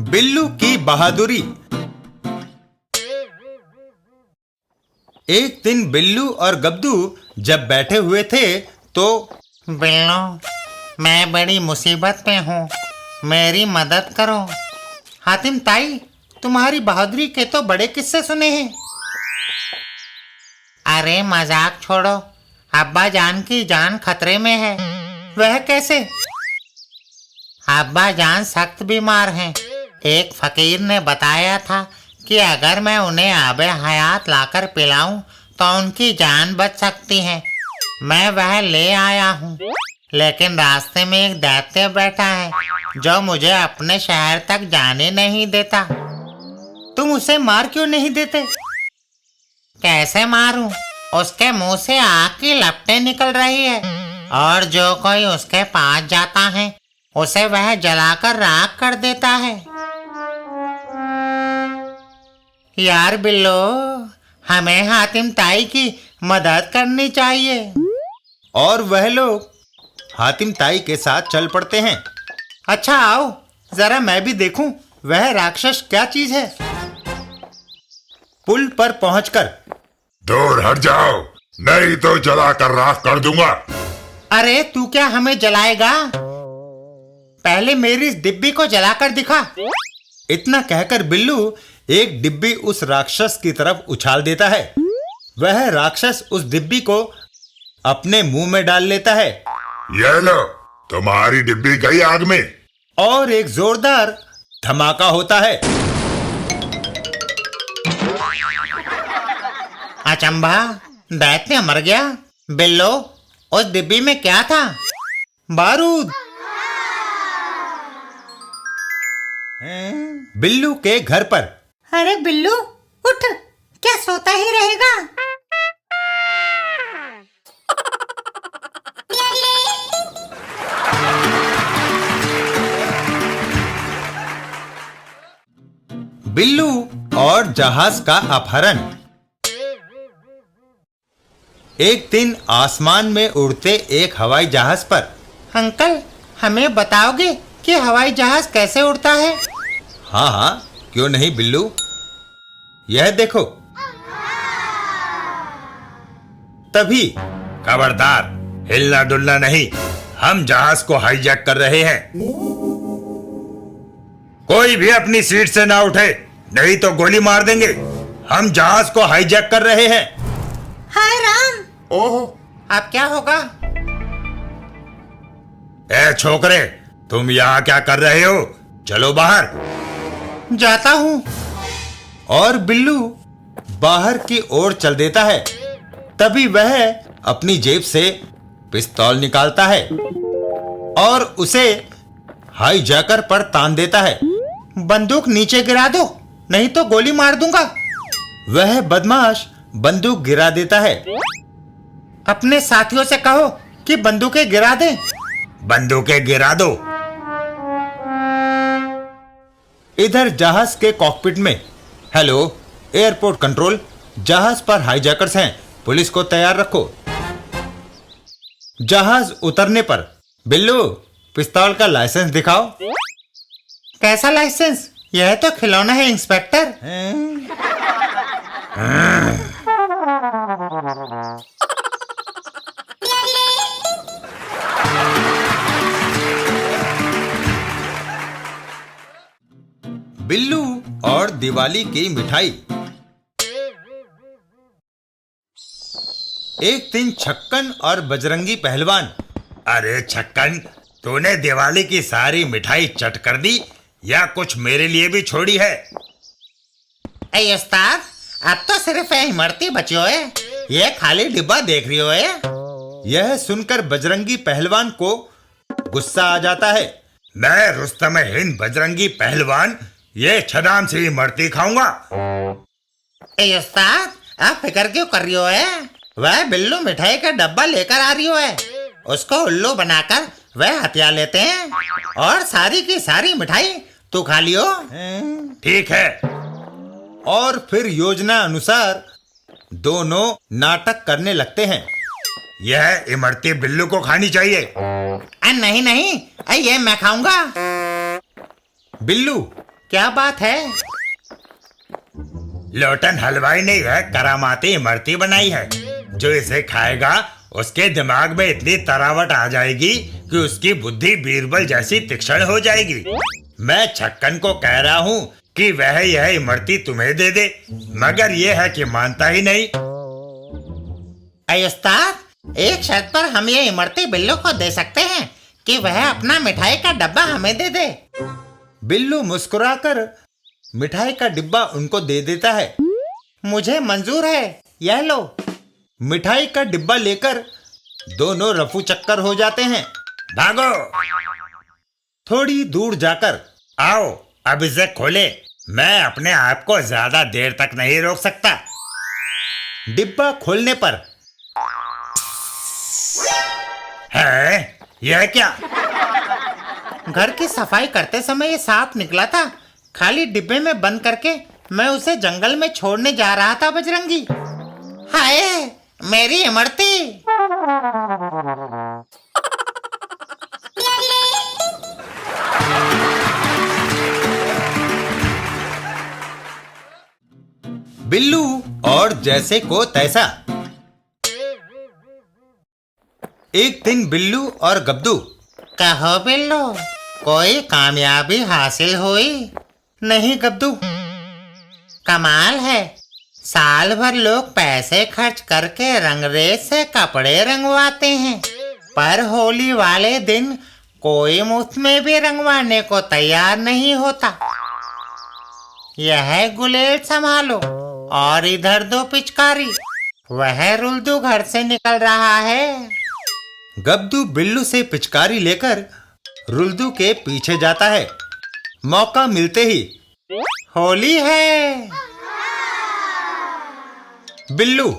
बिल्लू की बहादुरी। एक दिन बिल्लू और गब्दू जब बैठे हुए थे तो बिल्लू, मैं बड़ी मुसीबत में हूँ, मेरी मदद करो। हातिम ताई, तुम्हारी बहादुरी के तो बड़े किस्से सुने हैं। अरे मजाक छोड़ो, अब्बा जान की जान खतरे में है। वह कैसे? अब्बा जान सख्त बीमार हैं। एक फकीर ने बताया था कि अगर मैं उन्हें आबे हयात लाकर पिलाऊं तो उनकी जान बच सकती है। मैं वह ले आया हूँ, लेकिन रास्ते में एक दैत्य बैठा है जो मुझे अपने शहर तक जाने नहीं देता। तुम उसे मार क्यों नहीं देते? कैसे मारूं? उसके मुंह से आग की लपटें निकल रही है और जो कोई उसके पास जाता है उसे वह जलाकर राख कर देता है। यार बिल्लो, हमें हातिम ताई की मदद करनी चाहिए। और वह लोग हातिम ताई के साथ चल पड़ते हैं। अच्छा आओ, जरा मैं भी देखूं वह राक्षस क्या चीज है। पुल पर पहुंचकर दूर हट जाओ, नहीं तो जलाकर राख कर दूंगा। अरे तू क्या हमें जलाएगा? पहले मेरी इस डिब्बी को जलाकर दिखा। इतना कहकर बिल्लू एक डिब्बी उस राक्षस की तरफ उछाल देता है। वह राक्षस उस डिब्बी को अपने मुंह में डाल लेता है। ये लो, तुम्हारी डिब्बी गई आग में। और एक जोरदार धमाका होता है। अचंभा, दैत्य मर गया। बिल्लो, उस डिब्बी में क्या था? बारूद। बिल्लू के घर पर। अरे बिल्लू, उठ, क्या सोता ही रहेगा? बिल्लू और जहाज का अपहरण। एक दिन आसमान में उड़ते एक हवाई जहाज पर। अंकल, हमें बताओगे कि हवाई जहाज कैसे उड़ता है? हाँ हाँ, क्यों नहीं बिल्लू। यह देखो। तभी खबरदार, हिलना डुलना नहीं, हम जहाज को हाईजैक कर रहे हैं। कोई भी अपनी सीट से ना उठे, नहीं तो गोली मार देंगे। हम जहाज को हाईजैक कर रहे हैं। हाय राम! ओह, अब क्या होगा? ए छोकरे, तुम यहाँ क्या कर रहे हो? चलो बाहर। जाता हूँ। और बिल्लू बाहर की ओर चल देता है। तभी वह अपनी जेब से पिस्तौल निकालता है और उसे हाईजैकर पर तान देता है। बंदूक नीचे गिरा दो, नहीं तो गोली मार दूंगा। वह बदमाश बंदूक गिरा देता है। अपने साथियों से कहो कि बंदूकें गिरा दें। बंदूकें गिरा दो। इधर जहाज के कॉकपिट में। हेलो, एयरपोर्ट कंट्रोल, जहाज पर हाईजैकर्स हैं, पुलिस को तैयार रखो। जहाज उतरने पर बिल्लू, पिस्तौल का लाइसेंस दिखाओ। कैसा लाइसेंस? यह तो खिलौना है इंस्पेक्टर। बिल्लू और दिवाली की मिठाई। एक दिन छक्कन और बजरंगी पहलवान। अरे छक्कन, तूने दिवाली की सारी मिठाई चट कर दी या कुछ मेरे लिए भी छोड़ी है? ऐ उस्ताद, अब तो सिर्फ इमरती बची हो है। ये खाली डिब्बा देख रही हो है। यह सुनकर बजरंगी पहलवान को गुस्सा आ जाता है। मैं रुस्तम हिंद बजरंगी पहलवान ये छदाम से इमरती खाऊंगा। ऐ उस्ताद, आप फिक्र क्यों कर रही हो है? वह बिल्लू मिठाई का डब्बा लेकर आ रही हो है। उसको उल्लू बनाकर वह हथिया लेते हैं और सारी की सारी मिठाई तू खा लियो। ठीक है। और फिर योजना अनुसार दोनों नाटक करने लगते हैं। यह इमरती बिल्लू को खानी चाहिए। नहीं नहीं, ये मैं खाऊंगा। बिल्लू, क्या बात है? लोटन हलवाई ने यह करामाती इमरती बनाई है। जो इसे खाएगा उसके दिमाग में इतनी तरावट आ जाएगी कि उसकी बुद्धि बीरबल जैसी तीक्ष्ण हो जाएगी। मैं छक्कन को कह रहा हूँ कि वह यह इमरती तुम्हें दे दे, मगर यह है कि मानता ही नहीं। अय उस्ताद, एक शर्त पर हम ये इमरती बिल्लू को दे सकते हैं कि वह अपना मिठाई का डब्बा हमें दे दे। बिल्लू मुस्कुराकर मिठाई का डिब्बा उनको दे देता है। मुझे मंजूर है, यह लो। मिठाई का डिब्बा लेकर दोनों रफू चक्कर हो जाते हैं। भागो, थोड़ी दूर जाकर आओ अब इसे खोले। मैं अपने आप को ज्यादा देर तक नहीं रोक सकता। डिब्बा खोलने पर है यह क्या? घर की सफाई करते समय ये सांप निकला था। खाली डिब्बे में बंद करके मैं उसे जंगल में छोड़ने जा रहा था बजरंगी। हाय, मेरी इमरती! बिल्लू और जैसे को तैसा। एक दिन बिल्लू और गब्दू। कहो बिल्लू, कोई कामयाबी हासिल हुई? नहीं गब्दू। कमाल है, साल भर लोग पैसे खर्च करके रंगरेज से कपड़े रंगवाते हैं, पर होली वाले दिन कोई मुफ्त में भी रंगवाने को तैयार नहीं होता। यह गुलेल संभालो और इधर दो पिचकारी। वह रुल्दू घर से निकल रहा है। गब्दू बिल्लू से पिचकारी लेकर रुल्दू के पीछे जाता है। मौका मिलते ही होली है। बिल्लू,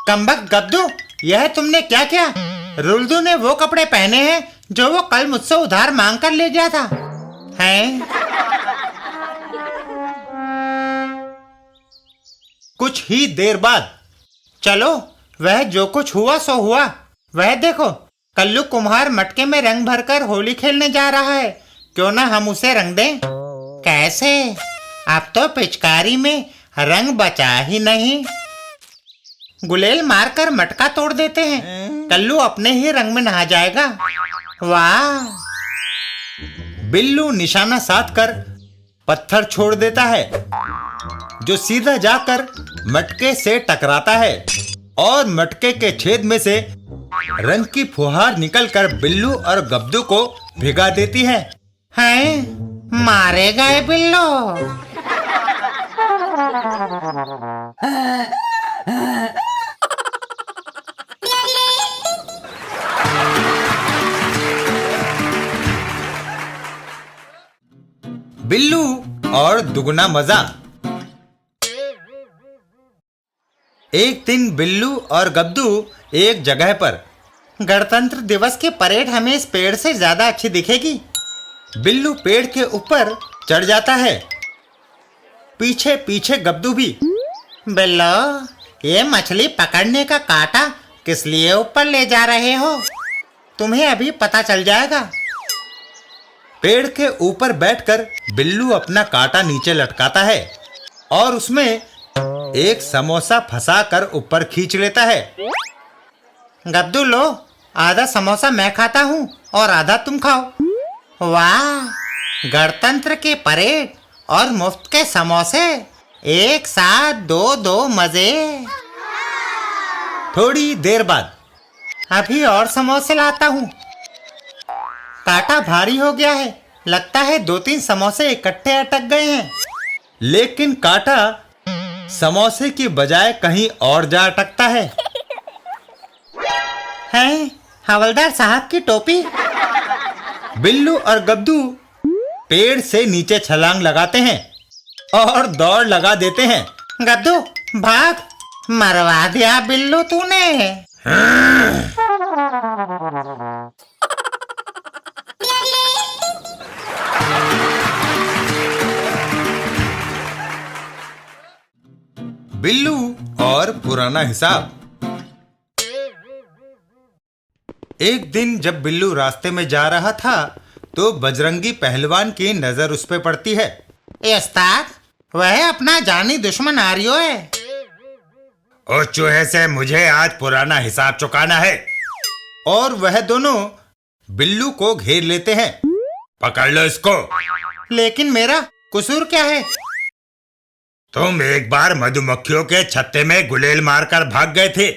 कमबख्त गब्दू, यह तुमने क्या किया? रुल्दू ने वो कपड़े पहने हैं जो वो कल मुझसे उधार मांग कर ले गया था। हैं? कुछ ही देर बाद चलो, वह जो कुछ हुआ सो हुआ। वह देखो, कल्लू कुम्हार मटके में रंग भरकर होली खेलने जा रहा है। क्यों ना हम उसे रंग दें? कैसे? अब तो पिचकारी में रंग बचा ही नहीं। गुलेल मारकर मटका तोड़ देते हैं। कल्लू अपने ही रंग में नहा जाएगा। वाह! बिल्लू निशाना साध कर पत्थर छोड़ देता है, जो सीधा जाकर मटके से टकराता है और मटके के छेद में से रंग की फुहार निकलकर बिल्लू और गब्दू को भिगा देती है। हैं? मारे गए बिल्लू। बिल्लू और दुगना मजा। एक दिन बिल्लू और गब्दू एक जगह पर। गणतंत्र दिवस की परेड हमें इस पेड़ से ज्यादा अच्छी दिखेगी। बिल्लू पेड़ के ऊपर चढ़ जाता है, पीछे पीछे गब्दू भी। बिल्लो, ये मछली पकड़ने का कांटा किस लिए ऊपर ले जा रहे हो? तुम्हें अभी पता चल जाएगा। पेड़ के ऊपर बैठकर बिल्लू अपना कांटा नीचे लटकाता है और उसमें एक समोसा फंसा कर ऊपर खींच लेता है। गब्दू लो, आधा समोसा मैं खाता हूँ और आधा तुम खाओ। वाह! गणतंत्र की परेड और मुफ्त के समोसे, एक साथ दो दो मजे। थोड़ी देर बाद अभी और समोसे लाता हूँ। कांटा भारी हो गया है, लगता है 2-3 समोसे इकट्ठे अटक गए हैं। लेकिन कांटा समोसे की बजाय कहीं और जा अटकता है। हैं? हवलदार साहब की टोपी। बिल्लू और गब्दू पेड़ से नीचे छलांग लगाते हैं और दौड़ लगा देते हैं। गब्दू भाग, मरवा दिया बिल्लू तूने। बिल्लू और पुराना हिसाब। एक दिन जब बिल्लू रास्ते में जा रहा था तो बजरंगी पहलवान की नजर उस पे पड़ती है। ए उस्ताद, वह अपना जानी दुश्मन आर्यो है। उस चूहे से मुझे आज पुराना हिसाब चुकाना है। और वह दोनों बिल्लू को घेर लेते हैं। पकड़ लो इसको। लेकिन मेरा कसूर क्या है? तुम एक बार मधुमक्खियों के छत्ते में गुलेल मारकर भाग गए थे।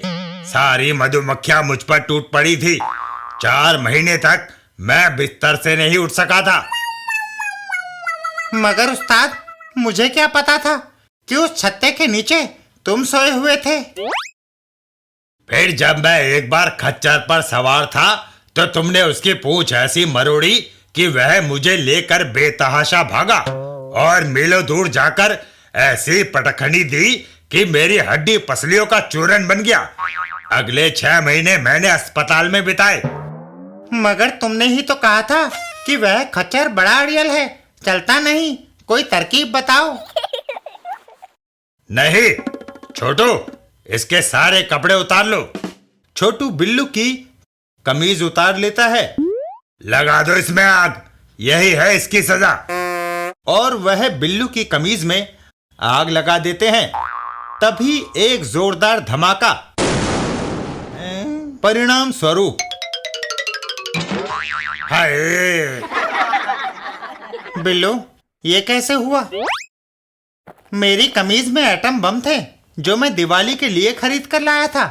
सारी मधुमक्खियां मुझ पर टूट पड़ी थी। 4 महीने तक मैं बिस्तर से नहीं उठ सका था। मगर उस्ताद, मुझे क्या पता था कि उस छत्ते के नीचे तुम सोए हुए थे। फिर जब मैं एक बार खच्चर पर सवार था तो तुमने उसकी पूंछ ऐसी मरोड़ी कि वह मुझे लेकर बेतहाशा भागा और मीलों दूर जाकर ऐसी पटखनी दी कि मेरी हड्डी पसलियों का चूरन बन गया। अगले 6 महीने मैंने अस्पताल में बिताए। मगर तुमने ही तो कहा था कि वह खच्चर बड़ा अड़ियल है, चलता नहीं। कोई तरकीब बताओ। नहीं छोटू, इसके सारे कपड़े उतार लो। छोटू बिल्लू की कमीज उतार लेता है। लगा दो इसमें आग, यही है इसकी सजा। और वह बिल्लू की कमीज में आग लगा देते हैं। तभी एक जोरदार धमाका। परिणाम स्वरूप हाय, बिल्लू, ये कैसे हुआ? मेरी कमीज में एटम बम थे जो मैं दिवाली के लिए खरीद कर लाया था।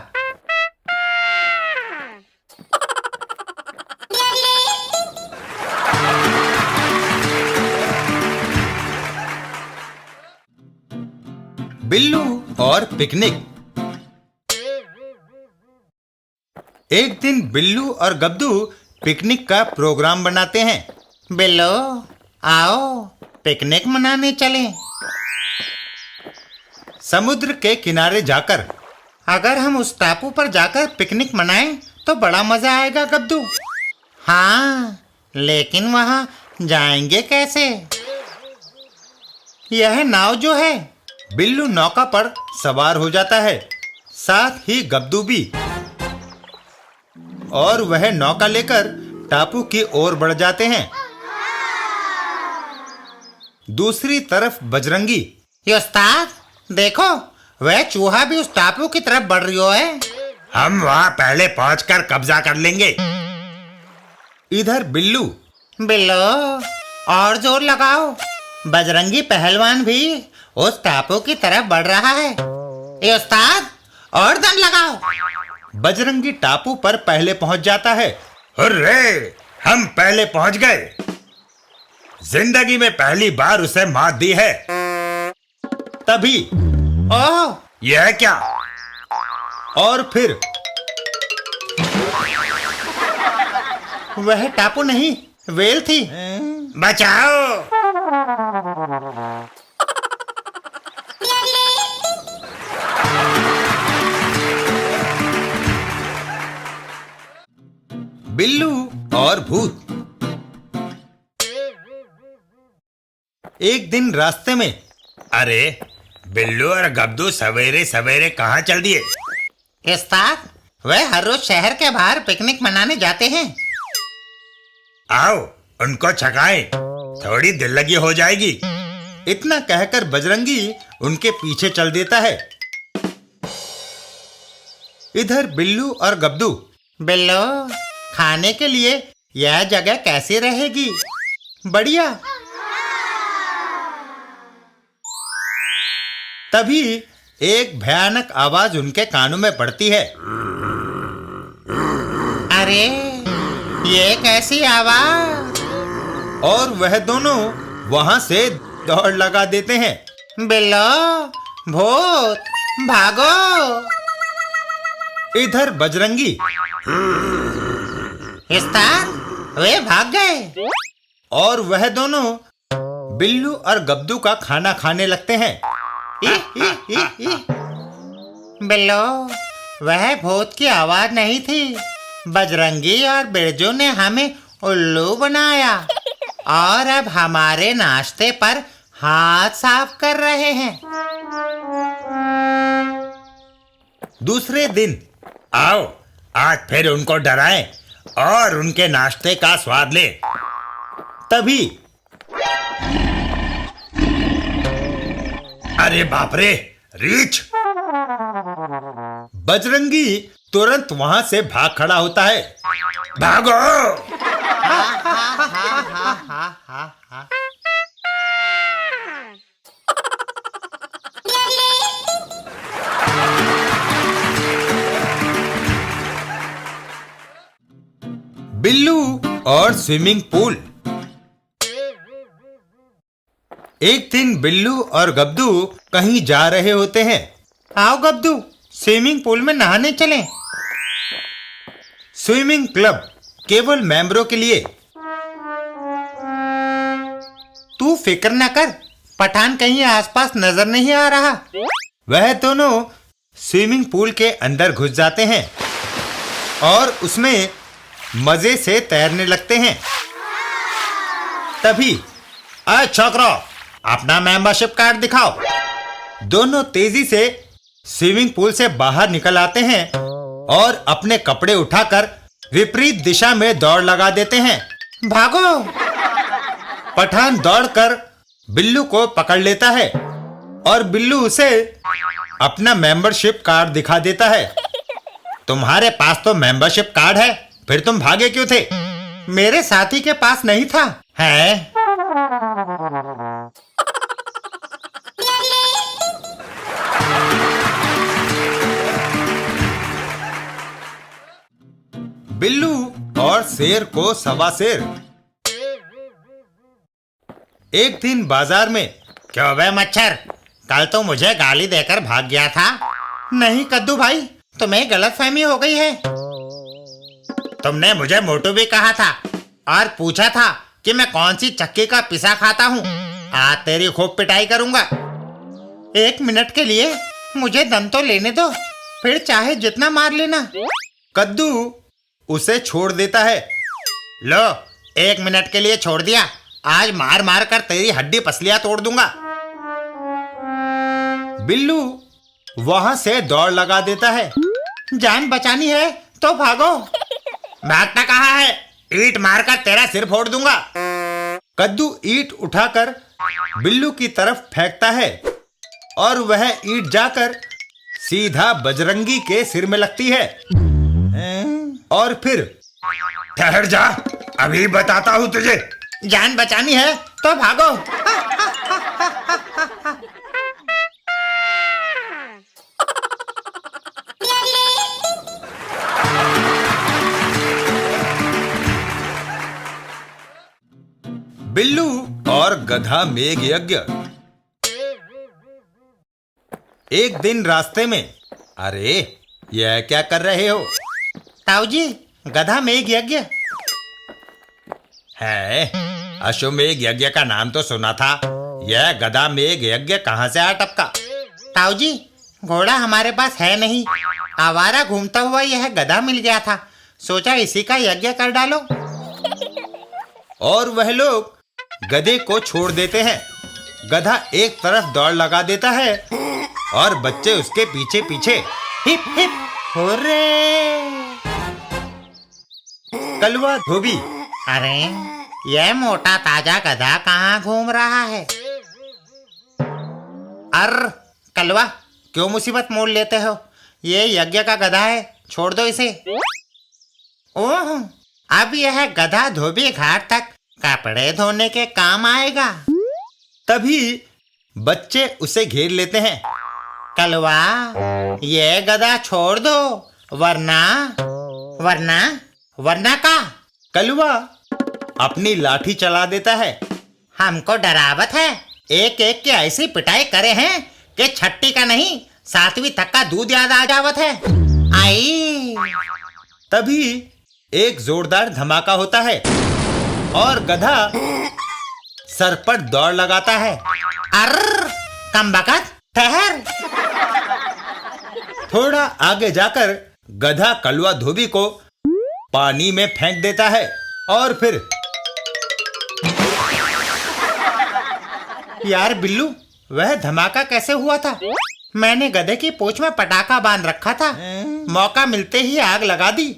बिल्लू और पिकनिक। एक दिन बिल्लू और गब्दू पिकनिक का प्रोग्राम बनाते हैं। बिल्लू, आओ पिकनिक मनाने चलें। समुद्र के किनारे जाकर। अगर हम उस टापू पर जाकर पिकनिक मनाएं तो बड़ा मजा आएगा गब्दू। हाँ, लेकिन वहां जाएंगे कैसे? यह नाव जो है। बिल्लू नौका पर सवार हो जाता है, साथ ही गब्दू भी। और वह नौका लेकर टापू की ओर बढ़ जाते हैं। दूसरी तरफ बजरंगी। ये उस्ताद, देखो वह चूहा भी उस टापू की तरफ बढ़ रही है। हम वहां पहले पहुंचकर कब्जा कर लेंगे। इधर बिल्लू। बिल्लो, और जोर लगाओ। बजरंगी पहलवान भी उस टापू की तरफ बढ़ रहा है। ये उस्ताद, और दम लगाओ। बजरंगी टापू पर पहले पहुंच जाता है। हुर्रे, हम पहले पहुंच गए। जिंदगी में पहली बार उसे मात दी है। तभी ओह, यह क्या? और फिर वह टापू नहीं, वेल थी। बचाओ। बिल्लू और भूत। एक दिन रास्ते में। अरे, बिल्लू और गब्दू सवेरे सवेरे कहाँ चल दिए? उस्ताद, वह हर रोज शहर के बाहर पिकनिक मनाने जाते हैं। आओ उनको छकाएं, थोड़ी दिल लगी हो जाएगी। इतना कहकर बजरंगी उनके पीछे चल देता है। इधर बिल्लू और गब्दू। बिल्लो, खाने के लिए यह जगह कैसी रहेगी? बढ़िया। तभी एक भयानक आवाज उनके कानों में पड़ती है। अरे, ये कैसी आवाज? और वह दोनों वहां से दौड़ लगा देते हैं। बिल्लो, भूत, भागो। इधर बजरंगी। उस्ताद, वे भाग गए। और वह दोनों बिल्लू और गब्दू का खाना खाने लगते हैं। बिल्लो, वह भूत की आवाज नहीं थी। बजरंगी और बिरजू ने हमें उल्लू बनाया और अब हमारे नाश्ते पर हाथ साफ कर रहे हैं। दूसरे दिन। आओ आज फिर उनको डराएं और उनके नाश्ते का स्वाद ले। तभी अरे बाप रे, रीछ! बजरंगी तुरंत वहां से भाग खड़ा होता है। भागो! बिल्लू और स्विमिंग पूल। एक दिन बिल्लू और गब्दू कहीं जा रहे होते हैं। आओ गब्दू, स्विमिंग पूल में नहाने चलें। स्विमिंग क्लब केवल मेंबरों के लिए। तू फिक्र न कर, पठान कहीं आसपास नजर नहीं आ रहा। वह दोनों स्विमिंग पूल के अंदर घुस जाते हैं और उसमें मजे से तैरने लगते हैं। तभी अरे छोकरो, अपना मेंबरशिप कार्ड दिखाओ। दोनों तेजी से स्विमिंग पूल से बाहर निकल आते हैं और अपने कपड़े उठाकर विपरीत दिशा में दौड़ लगा देते हैं। भागो! पठान दौड़कर बिल्लू को पकड़ लेता है और बिल्लू उसे अपना मेंबरशिप कार्ड दिखा देता है। तुम्हारे पास तो मेंबरशिप कार्ड है, फिर तुम भागे क्यों थे? मेरे साथी के पास नहीं था। है? बिल्लू और शेर को सवा शेर। एक दिन बाजार में। क्यों बे मच्छर, कल तो मुझे गाली देकर भाग गया था। नहीं कद्दू भाई, तुम्हें गलतफहमी हो गई है। तुमने मुझे मोटू भी कहा था और पूछा था कि मैं कौन सी चक्की का पिसा खाता हूँ। आज तेरी खूब पिटाई करूंगा। 1 मिनट के लिए मुझे दम तो लेने दो, फिर चाहे जितना मार लेना। कद्दू उसे छोड़ देता है। लो, 1 मिनट के लिए छोड़ दिया, आज मार मार कर तेरी हड्डी पसलियां तोड़ दूंगा। बिल्लू वहां से दौड़ लगा देता है। जान बचानी है तो भागो। भागता कहाँ है? ईंट मारकर तेरा सिर फोड़ दूंगा। कद्दू ईंट उठाकर बिल्लू की तरफ फेंकता है और वह ईंट जाकर सीधा बजरंगी के सिर में लगती है। और फिर ठहर जा, अभी बताता हूँ तुझे। जान बचानी है तो भागो। बिल्लू और गधा मेघ यज्ञ। एक दिन रास्ते में। अरे यह क्या कर रहे हो? ताऊ जी, गधा मेघ यज्ञ है? अश्वमेघ यज्ञ का नाम तो सुना था, यह गधा मेघ यज्ञ कहाँ से आ टपका? ताऊ जी, घोड़ा हमारे पास है नहीं, आवारा घूमता हुआ यह गधा मिल गया था, सोचा इसी का यज्ञ कर डालो। और वह लोग गधे को छोड़ देते हैं। गधा एक तरफ दौड़ लगा देता है और बच्चे उसके पीछे पीछे। Hip hip hurray. कलवा धोबी। अरे यह मोटा ताजा गधा कहाँ घूम रहा है? कलवा, क्यों मुसीबत मोड़ लेते हो? ये यज्ञ का गधा है, छोड़ दो इसे। ओह, अब यह गधा धोबी घाट तक कपड़े धोने के काम आएगा। तभी बच्चे उसे घेर लेते हैं। कलवा, ये गधा छोड़ दो, वरना वरना वरना का? कलवा अपनी लाठी चला देता है। हमको डरावत है, एक एक की ऐसी पिटाई करे हैं कि छठी का नहीं 7वीं तक का दूध याद आ जावत है। आई। तभी एक जोरदार धमाका होता है और गधा सर पर दौड़ लगाता है। कमबख्त, ठहर। थोड़ा आगे जाकर गधा कलवा धोबी को पानी में फेंक देता है और फिर। यार बिल्लू, वह धमाका कैसे हुआ था? मैंने गधे की पूंछ में पटाखा बांध रखा था, मौका मिलते ही आग लगा दी।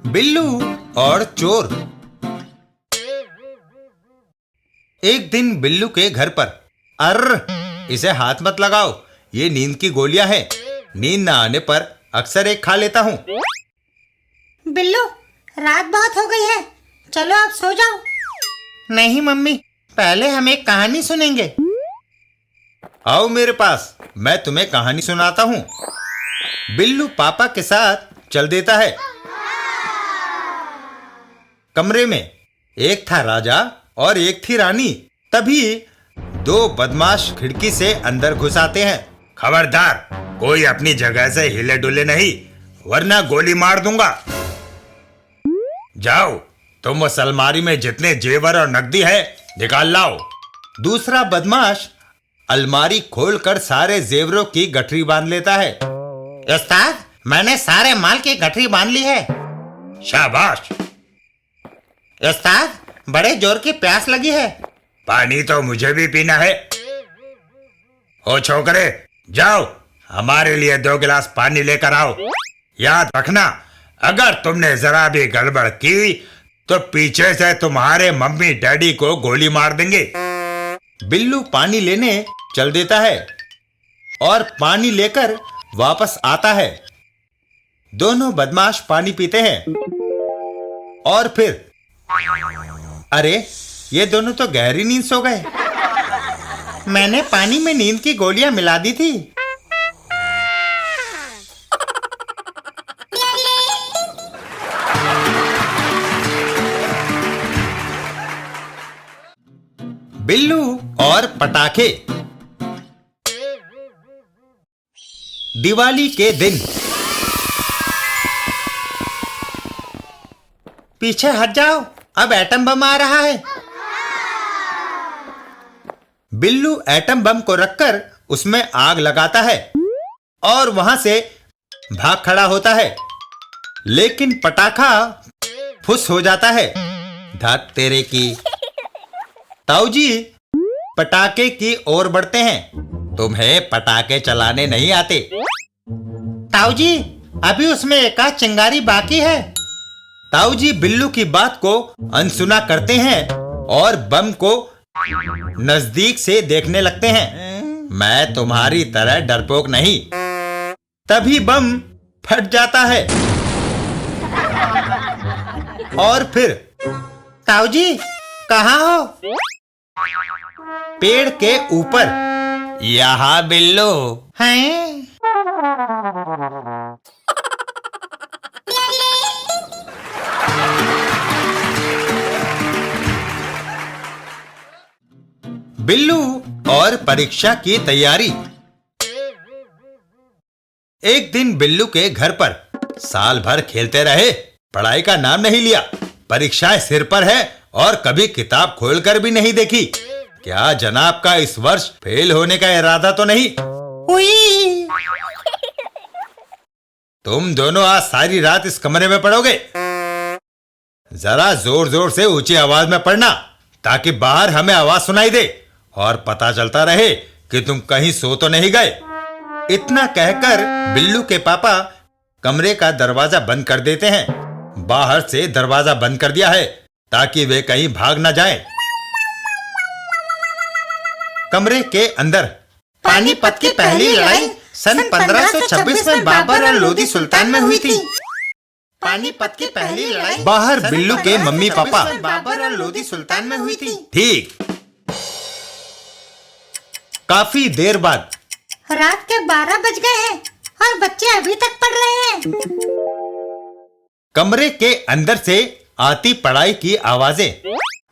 बिल्लू और चोर। एक दिन बिल्लू के घर पर, अर्र इसे हाथ मत लगाओ, ये नींद की गोलियां हैं। नींद ना आने पर अक्सर एक खा लेता हूँ। बिल्लू, रात बहुत हो गई है, चलो आप सो जाओ। नहीं मम्मी, पहले हम एक कहानी सुनेंगे। आओ मेरे पास, मैं तुम्हें कहानी सुनाता हूँ। बिल्लू पापा के साथ चल देता है। कमरे में एक था राजा और एक थी रानी। तभी दो बदमाश खिड़की से अंदर घुस आते हैं। खबरदार, कोई अपनी जगह से हिले डुले नहीं, वरना गोली मार दूंगा। जाओ, तुम उस अलमारी में जितने जेवर और नकदी है निकाल लाओ। दूसरा बदमाश अलमारी खोलकर सारे जेवरों की गठरी बांध लेता है। उस्ताद, मैंने सारे माल की गठरी बांध ली है। शाबाश। उस्ताद, बड़े जोर की प्यास लगी है। पानी तो मुझे भी पीना है। ओ छोकरे, जाओ हमारे लिए 2 गिलास पानी लेकर आओ। याद रखना, अगर तुमने जरा भी गड़बड़ की तो पीछे से तुम्हारे मम्मी डैडी को गोली मार देंगे। बिल्लू पानी लेने चल देता है और पानी लेकर वापस आता है। दोनों बदमाश पानी पीते हैं और फिर, अरे ये दोनों तो गहरी नींद सो गए। मैंने पानी में नींद की गोलियां मिला दी थी। बिल्लू और पटाखे। दिवाली के दिन। पीछे हट जाओ, अब एटम बम आ रहा है। बिल्लू एटम बम को रखकर उसमें आग लगाता है और वहां से भाग खड़ा होता है। लेकिन पटाखा फुस हो जाता है। धत तेरे की। ताऊजी पटाखे की ओर बढ़ते हैं। तुम्हें पटाखे चलाने नहीं आते। ताऊजी, अभी उसमें एक आध चिंगारी बाकी है। ताऊजी बिल्लू की बात को अनसुना करते हैं और बम को नजदीक से देखने लगते हैं। मैं तुम्हारी तरह डरपोक नहीं। तभी बम फट जाता है और फिर, ताऊजी कहाँ हो? पेड़ के ऊपर। यहाँ बिल्लू। हैं? बिल्लू और परीक्षा की तैयारी। एक दिन बिल्लू के घर पर साल भर खेलते रहे, पढ़ाई का नाम नहीं लिया। परीक्षाएं सिर पर है और कभी किताब खोलकर भी नहीं देखी। क्या जनाब का इस वर्ष फेल होने का इरादा तो नहीं? उई! तुम दोनों आज सारी रात इस कमरे में पढ़ोगे। जरा जोर जोर से ऊंची आवाज में पढ़ना, ताकि बाहर हमें आवाज सुनाई दे और पता चलता रहे कि तुम कहीं सो तो नहीं गए। इतना कहकर बिल्लू के पापा कमरे का दरवाजा बंद कर देते हैं। बाहर से दरवाजा बंद कर दिया है ताकि वे कहीं भाग न जाएं। कमरे के अंदर पानीपत की पहली लड़ाई सन 1526 में बाबर और लोदी सुल्तान में हुई थी। पानीपत की पहली लड़ाई बाहर बिल्लू के मम्मी पापा। बाबर और लोदी सुल्तान में हुई थी। ठीक। काफी देर बाद रात के 12 बज गए हैं और बच्चे अभी तक पढ़ रहे हैं। कमरे के अंदर से आती पढ़ाई की आवाजें।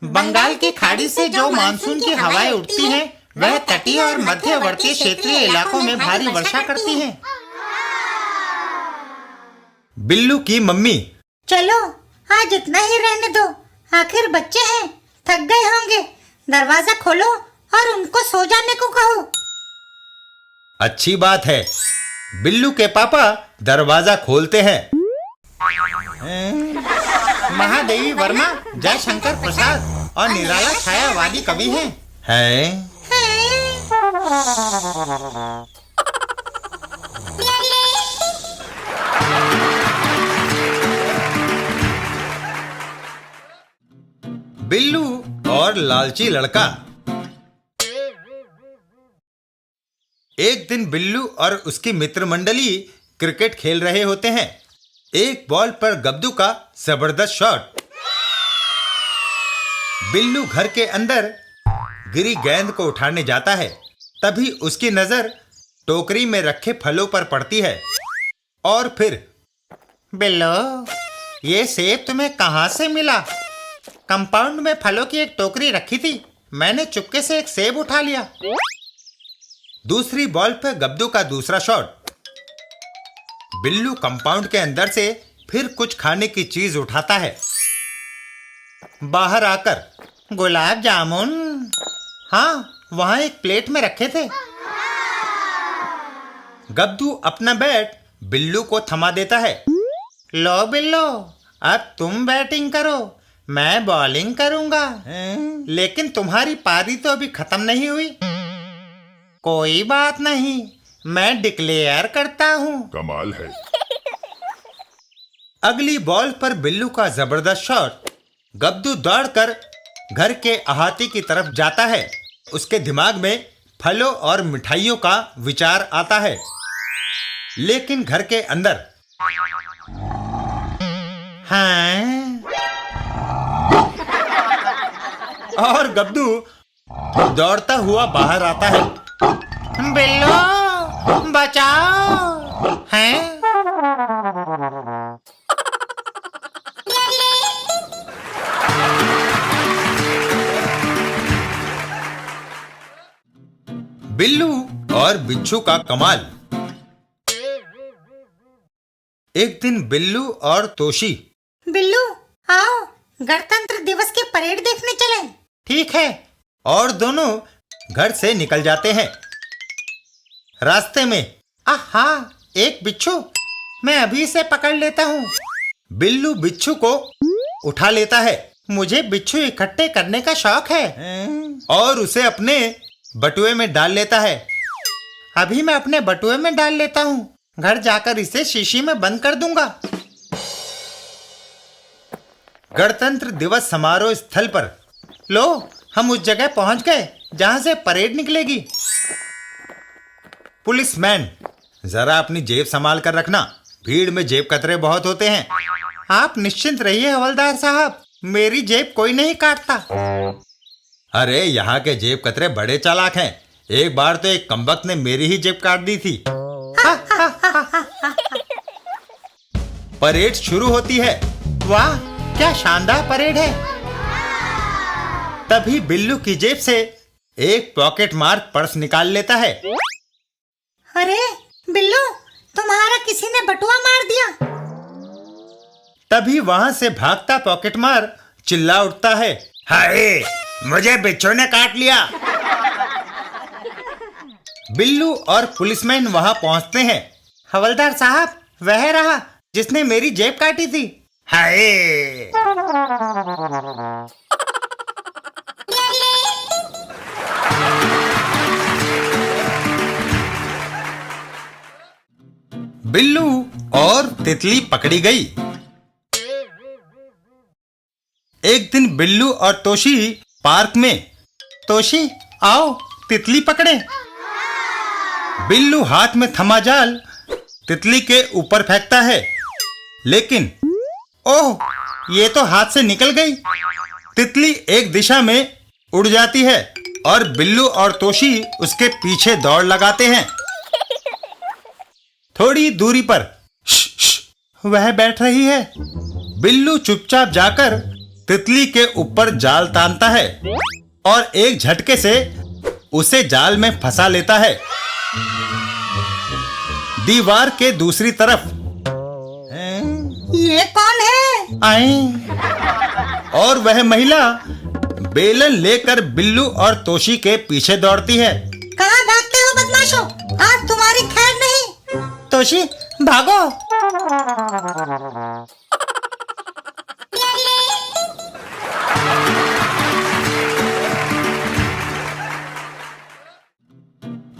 बंगाल की खाड़ी से जो मानसून की हवाएं उठती हैं, वह तटीय और मध्यवर्ती क्षेत्रीय इलाकों में भारी वर्षा करती हैं। बिल्लू की मम्मी। चलो आज इतना ही रहने दो, आखिर बच्चे हैं, थक गए होंगे। दरवाजा खोलो और उनको सो जाने को कहो। अच्छी बात है। बिल्लू के पापा दरवाजा खोलते हैं। महादेवी वर्मा जयशंकर प्रसाद और निराला छायावादी कवि हैं। हैं? और लालची लड़का। एक दिन बिल्लू और उसकी मित्र मंडली क्रिकेट खेल रहे होते हैं। एक बॉल पर गब्दू का जबरदस्त शॉट। बिल्लू घर के अंदर गिरी गेंद को उठाने जाता है, तभी उसकी नजर टोकरी में रखे फलों पर पड़ती है और फिर, बिल्लू, ये सेब तुम्हें कहाँ से मिला? कंपाउंड में फलों की एक टोकरी रखी थी, मैंने चुपके से एक सेब उठा लिया। दूसरी बॉल पर गब्दू का दूसरा शॉट। बिल्लू कंपाउंड के अंदर से फिर कुछ खाने की चीज उठाता है। बाहर आकर, गुलाब जामुन। हाँ, वहां एक प्लेट में रखे थे। गब्दू अपना बैट बिल्लू को थमा देता है। लो बिल्लू, अब तुम बैटिंग करो, मैं बॉलिंग करूंगा। लेकिन तुम्हारी पारी तो अभी खत्म नहीं हुई। कोई बात नहीं, मैं डिक्लेयर करता हूँ। कमाल है। अगली बॉल पर बिल्लू का जबरदस्त शॉट। गब्दू दौड़कर घर के अहाते की तरफ जाता है। उसके दिमाग में फलों और मिठाइयों का विचार आता है, लेकिन घर के अंदर, हाँ, और गब्दू दौड़ता हुआ बाहर आता है। बिल्लू बचाओ। हैं? बिल्लू और बिच्छू का कमाल। एक दिन बिल्लू और तोशी, बिल्लू आओ, गणतंत्र दिवस की परेड देखने चलें। ठीक है। और दोनों घर से निकल जाते हैं। रास्ते में, आहा, एक बिच्छू, मैं अभी इसे पकड़ लेता हूँ। बिल्लू बिच्छू को उठा लेता है मुझे बिच्छू इकट्ठे करने का शौक है और उसे अपने बटुए में डाल लेता है। अभी मैं अपने बटुए में डाल लेता हूँ, घर जाकर इसे शीशी में बंद कर दूंगा। गणतंत्र दिवस समारोह स्थल पर, लो, हम उस जगह पहुंच गए जहां से परेड निकलेगी। पुलिसमैन, जरा अपनी जेब संभाल कर रखना, भीड़ में जेब कतरे बहुत होते हैं। आप निश्चिंत रहिए हवलदार साहब, मेरी जेब कोई नहीं काटता। अरे, यहाँ के जेब कतरे बड़े चालाक हैं। एक बार तो एक कमबख्त ने मेरी ही जेब काट दी थी। परेड शुरू होती है। वाह, क्या शानदार परेड है। तभी बिल्लू की जेब से एक पॉकेट मार पर्स निकाल लेता है। अरे बिल्लू, तुम्हारा किसी ने बटुआ मार दिया। तभी वहां से भागता पॉकेट मार चिल्ला उठता है, हाय, मुझे बिच्छू ने काट लिया। बिल्लू और पुलिसमैन वहां पहुंचते हैं। हवलदार साहब, वह रहा जिसने मेरी जेब काटी थी। हाय, बिल्लू और तितली पकड़ी गई। एक दिन बिल्लू और तोशी पार्क में। तोशी, आओ, तितली पकड़े। बिल्लू हाथ में थमा जाल तितली के ऊपर फेंकता है, लेकिन ओह, ये तो हाथ से निकल गई। तितली एक दिशा में उड़ जाती है और बिल्लू और तोशी उसके पीछे दौड़ लगाते हैं। थोड़ी दूरी पर वह बैठ रही है। बिल्लू चुपचाप जाकर तितली के ऊपर जाल तानता है और एक झटके से उसे जाल में फंसा लेता है। दीवार के दूसरी तरफ, ये कौन है? आई, और वह महिला बेलन लेकर बिल्लू और तोशी के पीछे दौड़ती है। कहाँ भागते हो बदमाशों? आज तुम्हारी खैर नहीं। तोशी, भागो।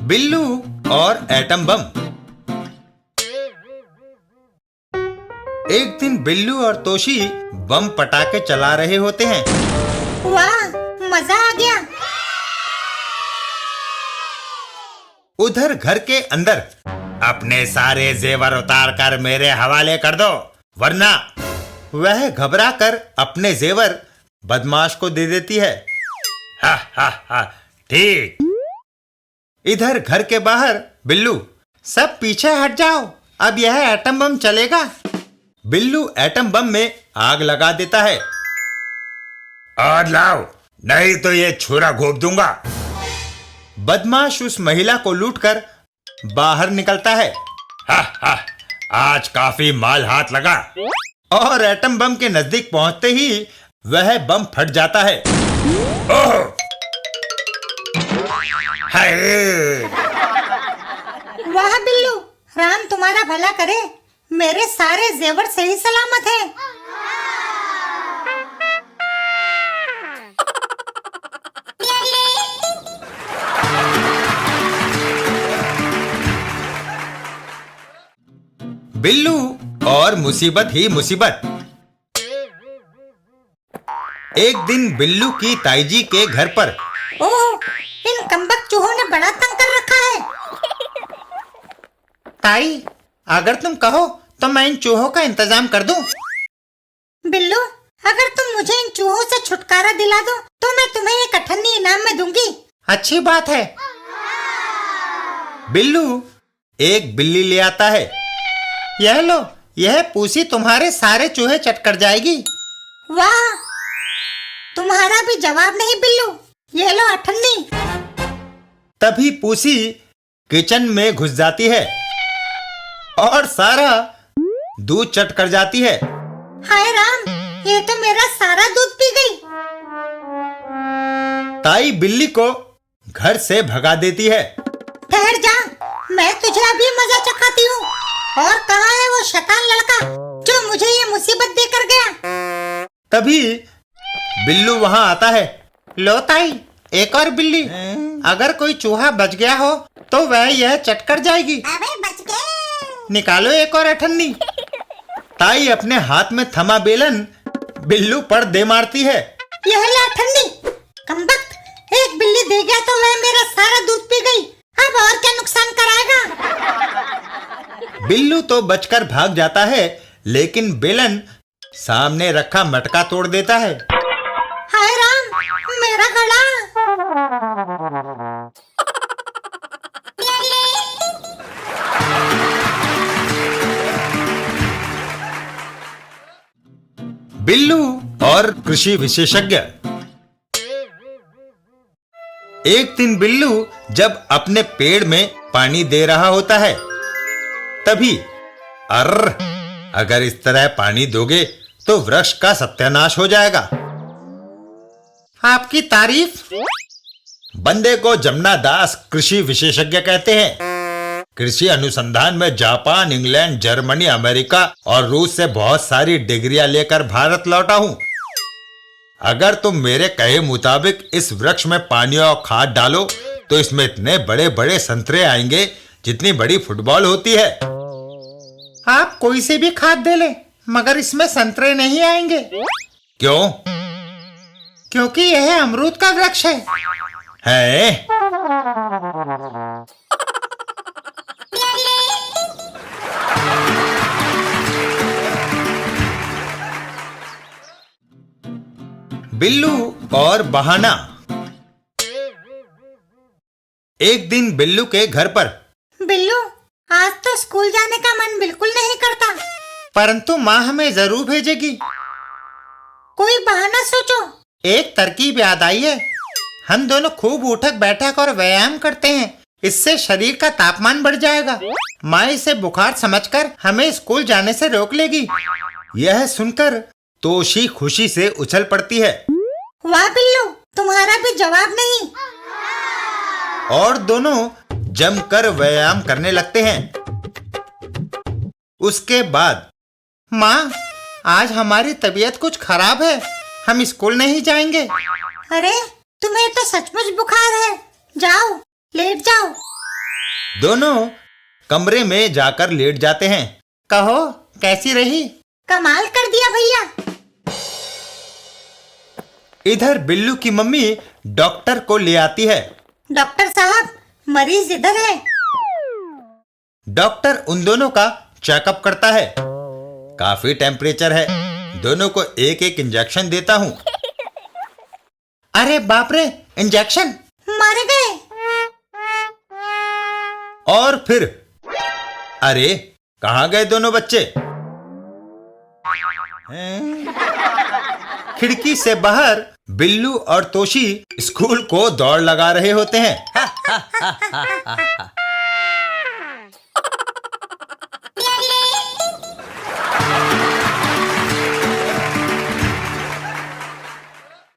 बिल्लू और एटम बम। एक दिन बिल्लू और तोशी बम पटाखे चला रहे होते हैं। वाह, मजा आ गया। उधर घर के अंदर अपने सारे जेवर उतार कर मेरे हवाले कर दो, वरना। वह घबरा कर अपने जेवर बदमाश को दे देती है। हा हा हा, ठीक। इधर घर के बाहर बिल्लू, सब पीछे हट जाओ, अब यह एटम बम चलेगा। बिल्लू एटम बम में आग लगा देता है। और लाओ, नहीं तो ये छुरा घोंप दूंगा। बदमाश उस महिला को लूटकर बाहर निकलता है। हा हा, आज काफी माल हाथ लगा। और एटम बम के नजदीक पहुंचते ही वह बम फट जाता है। ओह! हाय! वाह बिल्लू, राम तुम्हारा भला करे, मेरे सारे जेवर सही सलामत हैं। बिल्लू और मुसीबत ही मुसीबत। एक दिन बिल्लू की ताईजी के घर पर ओह, इन कमबख्त चूहों ने बड़ा तंग कर रखा है। ताई, अगर तुम कहो तो मैं इन चूहों का इंतजाम कर दूं। बिल्लू, अगर तुम मुझे इन चूहों से छुटकारा दिला दो तो मैं तुम्हें एक अठन्नी इनाम में दूंगी। अच्छी बात है। बिल्लू एक बिल्ली ले आता है। यह लो, यह पूसी तुम्हारे सारे चूहे चट कर जाएगी। वाह, तुम्हारा भी जवाब नहीं बिल्लू, ये लो अठन्नी। तभी पूसी किचन में घुस जाती है और सारा दूध चट कर जाती है। हाय राम, ये तो मेरा सारा दूध पी गई। ताई बिल्ली को घर से भगा देती है। ठहर जा, मैं तुझे अभी मजा चखाती हूँ। और कहाँ है वो शैतान लड़का जो मुझे ये मुसीबत देकर गया? तभी बिल्लू वहां आता है। लो ताई, एक और बिल्ली। अगर कोई चूहा बच गया हो तो वह यह चट कर जाएगी। अबे बच गए। निकालो एक और अठन्नी। ताई अपने हाथ में थमा बेलन बिल्लू पर दे मारती है। यह ले अठन्नी। कमबख्त, एक बिल्ली दे गया तो वह मेरा सारा दूध पी गई। अब और क्या नुकसान कराएगा? बिल्लू तो बचकर भाग जाता है, लेकिन बेलन सामने रखा मटका तोड़ देता है। हाय राम, मेरा गला। बिल्लू और कृषि विशेषज्ञ। एक दिन बिल्लू जब अपने पेड़ में पानी दे रहा होता है, तभी अगर इस तरह पानी दोगे तो वृक्ष का सत्यानाश हो जाएगा। आपकी तारीफ। बंदे को जमुना दास कृषि विशेषज्ञ कहते हैं। कृषि अनुसंधान में जापान, इंग्लैंड, जर्मनी, अमेरिका और रूस से बहुत सारी डिग्रियां लेकर भारत लौटा हूं। अगर तुम मेरे कहे मुताबिक इस वृक्ष में पानी और खाद डालो तो इसमें इतने बड़े बड़े संतरे आएंगे जितनी बड़ी फुटबॉल होती है। आप कोई से भी खाद दे ले, मगर इसमें संतरे नहीं आएंगे। क्यों? क्योंकि यह अमरूद का वृक्ष है। है? बिल्लू और बहाना। एक दिन बिल्लू के घर पर बिल्लू, आज तो स्कूल जाने का मन बिल्कुल नहीं करता। परंतु माँ हमें जरूर भेजेगी। कोई बहाना सोचो। एक तरकीब याद आई है। हम दोनों खूब उठक बैठक और व्यायाम करते हैं, इससे शरीर का तापमान बढ़ जाएगा। माँ इसे बुखार समझकर हमें स्कूल जाने से रोक लेगी। यह सुनकर तोशी खुशी से उछल पड़ती है। वाह बिल्लू, तुम्हारा भी जवाब नहीं। और दोनों जमकर व्यायाम करने लगते हैं। उसके बाद, माँ, आज हमारी तबीयत कुछ खराब है, हम स्कूल नहीं जाएंगे। अरे, तुम्हें तो सचमुच बुखार है। जाओ, लेट जाओ। दोनों कमरे में जाकर लेट जाते हैं। कहो, कैसी रही? कमाल कर दिया भैया। इधर बिल्लू की मम्मी डॉक्टर को ले आती है। डॉक्टर साहब, मरीज इधर है। डॉक्टर उन दोनों का चेकअप करता है। काफी टेम्परेचर है, दोनों को एक एक इंजेक्शन देता हूँ। अरे बाप रे, इंजेक्शन! मर गए। और फिर अरे कहाँ गए दोनों बच्चे? हैं? खिड़की से बाहर बिल्लू और तोशी स्कूल को दौड़ लगा रहे होते हैं।